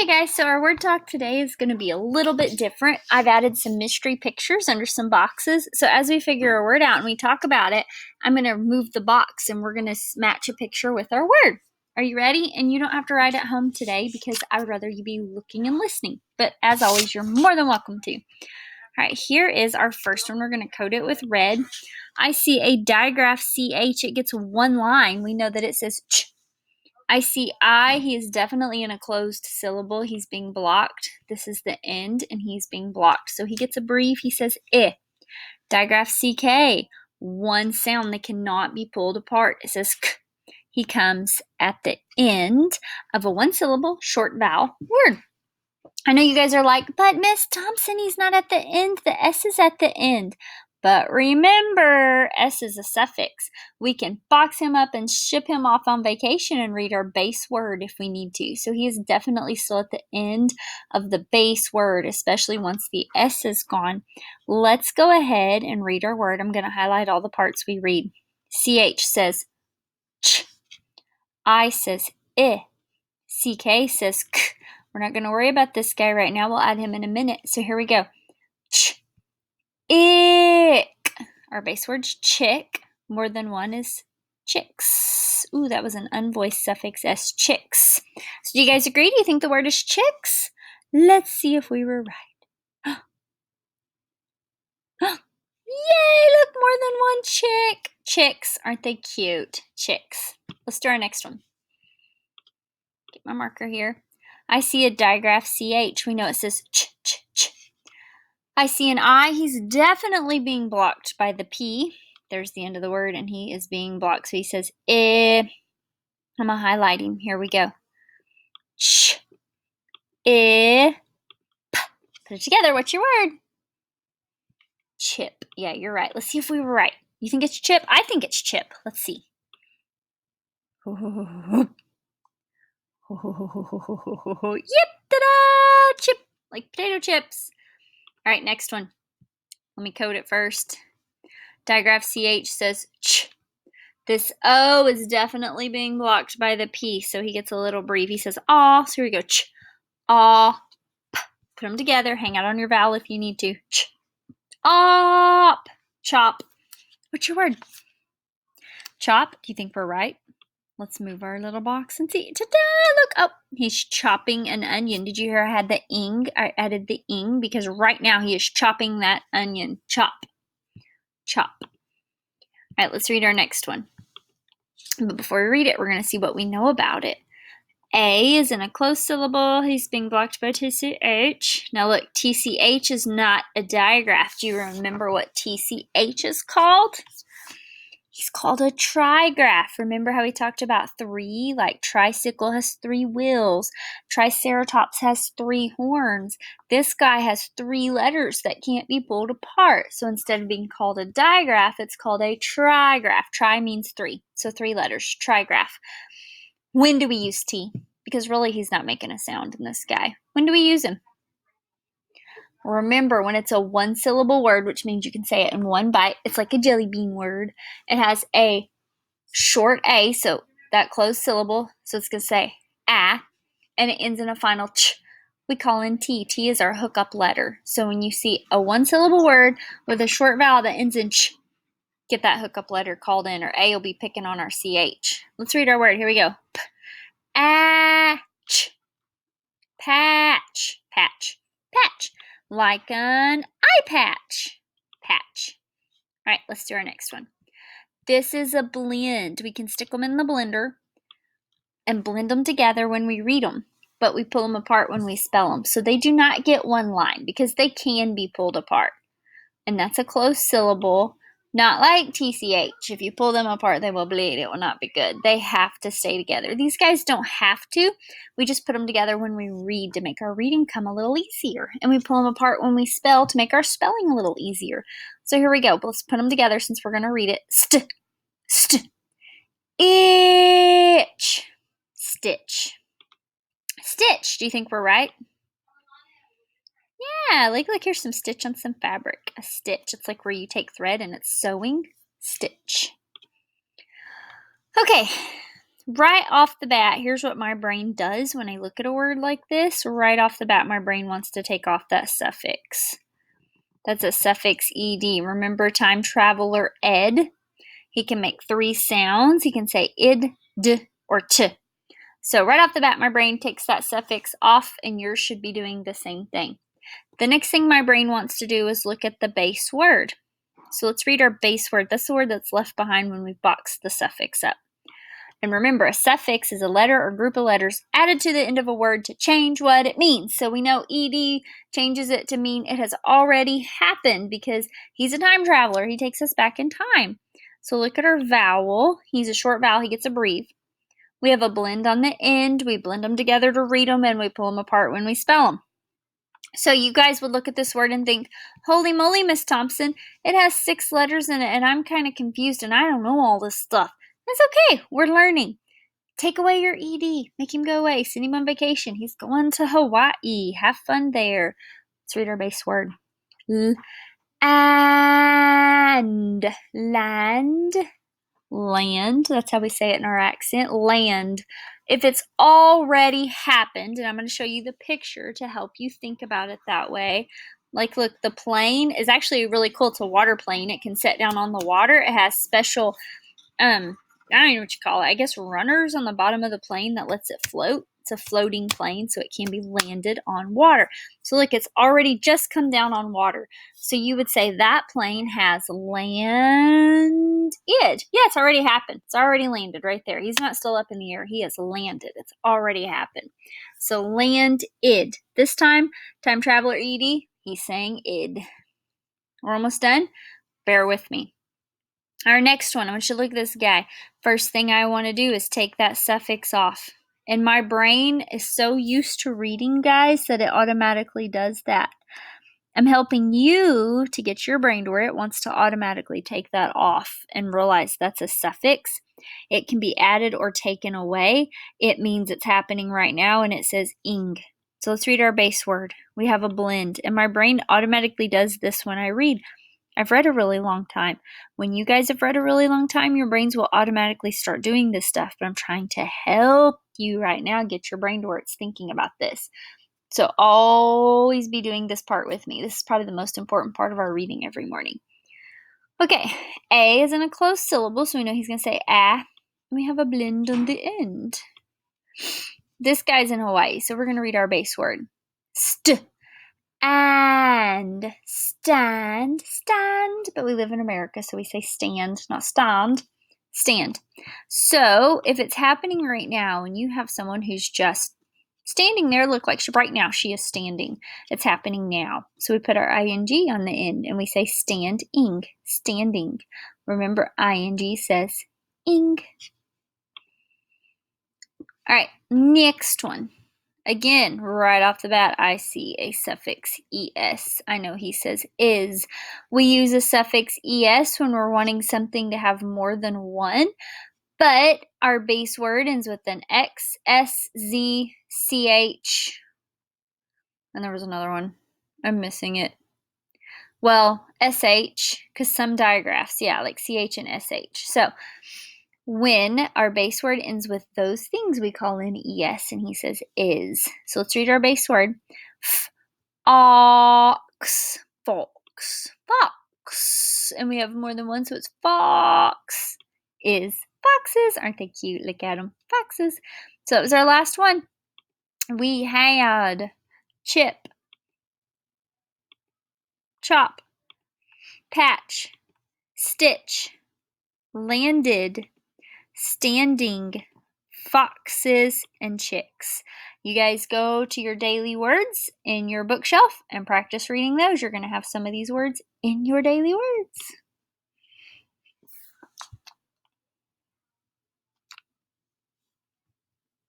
Okay guys, so our word talk today is going to be a little bit different. I've added some mystery pictures under some boxes. So as we figure a word out and we talk about it, I'm going to remove the box and we're going to match a picture with our word. Are you ready? And you don't have to write at home today because I would rather you be looking and listening. But as always, you're more than welcome to. All right, here is our first one. We're going to code it with red. I see a digraph CH. It gets one line. We know that it says ch. I see I. He is definitely in a closed syllable. He's being blocked. This is the end, and he's being blocked. So he gets a brief. He says I. Digraph CK. One sound that cannot be pulled apart. It says k. He comes at the end of a one-syllable short vowel word. I know you guys are like, but Miss Thompson, he's not at the end. The S is at the end. But remember, S is a suffix. We can box him up and ship him off on vacation and read our base word if we need to. So he is definitely still at the end of the base word, especially once the S is gone. Let's go ahead and read our word. I'm going to highlight all the parts we read. CH says ch. I says I. CK says k. We're not going to worry about this guy right now. We'll add him in a minute. So here we go. Ch. Ick. Our base word's chick. More than one is chicks. Ooh, that was an unvoiced suffix S. Chicks. So do you guys agree? Do you think the word is chicks? Let's see if we were right. Yay! Look, more than one chick. Chicks. Aren't they cute? Chicks. Let's do our next one. Get my marker here. I see a digraph CH. We know it says ch, ch, ch. I see an I. He's definitely being blocked by the P. There's the end of the word, and he is being blocked. So he says I'm going to highlight him. Here we go. Ch. P. Put it together. What's your word? Chip. Yeah, you're right. Let's see if we were right. You think it's chip? I think it's chip. Let's see. Yep. Ta-da! Chip. Like potato chips. All right, next one. Let me code it first. Digraph CH says ch. This O is definitely being blocked by the P, so he gets a little brief. He says aw, so here we go. Ch, aw, p. Put them together. Hang out on your vowel if you need to. Ch, op, chop. What's your word? Chop. Do you think we're right? Let's move our little box and see. Ta-da! Look. Oh, he's chopping an onion. Did you hear I had the ing? I added the ing because right now he is chopping that onion. Chop. Chop. All right, let's read our next one. But before we read it, we're going to see what we know about it. A is in a closed syllable. He's being blocked by TCH. Now look, TCH is not a digraph. Do you remember what TCH is called? He's called a trigraph. Remember how we talked about three? Like tricycle has 3 wheels. Triceratops has 3 horns. This guy has 3 letters that can't be pulled apart. So instead of being called a digraph, it's called a trigraph. Tri means 3. So 3 letters. Trigraph. When do we use T? Because really he's not making a sound in this guy. When do we use him? Remember, when it's a one-syllable word, which means you can say it in one bite, it's like a jelly bean word. It has a short A, so that closed syllable, so it's going to say ah, and it ends in a final ch. We call in T. T is our hookup letter. So when you see a one-syllable word with a short vowel that ends in ch, get that hookup letter called in, or A will be picking on our CH. Let's read our word. Here we go. Patch. Patch. Patch. Patch. Like an eye patch. Patch. All right, let's do our next one. This is a blend. We can stick them in the blender and blend them together when we read them, but we pull them apart when we spell them. So they do not get one line because they can be pulled apart. And that's a closed syllable. Not like TCH. If you pull them apart, they will bleed. It will not be good. They have to stay together. These guys don't have to. We just put them together when we read to make our reading come a little easier. And we pull them apart when we spell to make our spelling a little easier. So here we go. Let's put them together since we're going to read it. Itch. Stitch. Stitch. Do you think we're right? Yeah, like here's some stitch on some fabric. A stitch. It's like where you take thread and it's sewing. Stitch. Okay, right off the bat, here's what my brain does when I look at a word like this. Right off the bat, my brain wants to take off that suffix. That's a suffix ed. Remember time traveler Ed? He can make 3 sounds. He can say id, d, or t. So right off the bat, my brain takes that suffix off, and yours should be doing the same thing. The next thing my brain wants to do is look at the base word. So let's read our base word. That's the word that's left behind when we box the suffix up. And remember, a suffix is a letter or group of letters added to the end of a word to change what it means. So we know ed changes it to mean it has already happened because he's a time traveler. He takes us back in time. So look at our vowel. He's a short vowel. He gets a breathe. We have a blend on the end. We blend them together to read them, and we pull them apart when we spell them. So you guys would look at this word and think, holy moly, Miss Thompson, it has 6 letters in it, and I'm kind of confused, and I don't know all this stuff. That's okay. We're learning. Take away your ed. Make him go away. Send him on vacation. He's going to Hawaii. Have fun there. Let's read our base word. And. Land. Land. That's how we say it in our accent. Land. If it's already happened, and I'm going to show you the picture to help you think about it that way. Like, look, the plane is actually really cool. It's a water plane. It can set down on the water. It has special, I don't know what you call it. I guess runners on the bottom of the plane that lets it float. It's a floating plane, so it can be landed on water. So look, it's already just come down on water. So you would say that plane has landed. Yeah, it's already happened. It's already landed right there. He's not still up in the air. He has landed. It's already happened. So landed. This time traveler ed, he's saying id. We're almost done. Bear with me. Our next one, I want you to look at this guy. First thing I want to do is take that suffix off. And my brain is so used to reading, guys, that it automatically does that. I'm helping you to get your brain to where it wants to automatically take that off and realize that's a suffix. It can be added or taken away. It means it's happening right now, and it says ing. So let's read our base word. We have a blend, and my brain automatically does this when I read. I've read a really long time. When you guys have read a really long time, your brains will automatically start doing this stuff. But I'm trying to help you right now get your brain to where it's thinking about this. So always be doing this part with me. This is probably the most important part of our reading every morning. Okay, A is in a closed syllable, so we know he's going to say ah. And we have a blend on the end. This guy's in Hawaii, so we're going to read our base word. St. And stand, but we live in America, so we say stand, not stand. Stand. So if it's happening right now and you have someone who's just standing there, look like right now she is standing. It's happening now. So we put our ing on the end and we say standing, standing. Remember, ing says ing. All right, next one. Again, right off the bat, I see a suffix es. I know he says is. We use a suffix es when we're wanting something to have more than one, but our base word ends with an x, s, z, ch, and there was another one. I'm missing it. Well, sh, because some digraphs, yeah, like ch and sh. So when our base word ends with those things, we call in es, and he says is. So let's read our base word. Fox, fox, fox. And we have more than one, so it's fox is. Foxes, aren't they cute? Look at them, foxes. So that was our last one. We had chip, chop, patch, stitch, landed, standing, foxes, and chicks. You guys go to your daily words in your bookshelf and practice reading those. You're going to have some of these words in your daily words.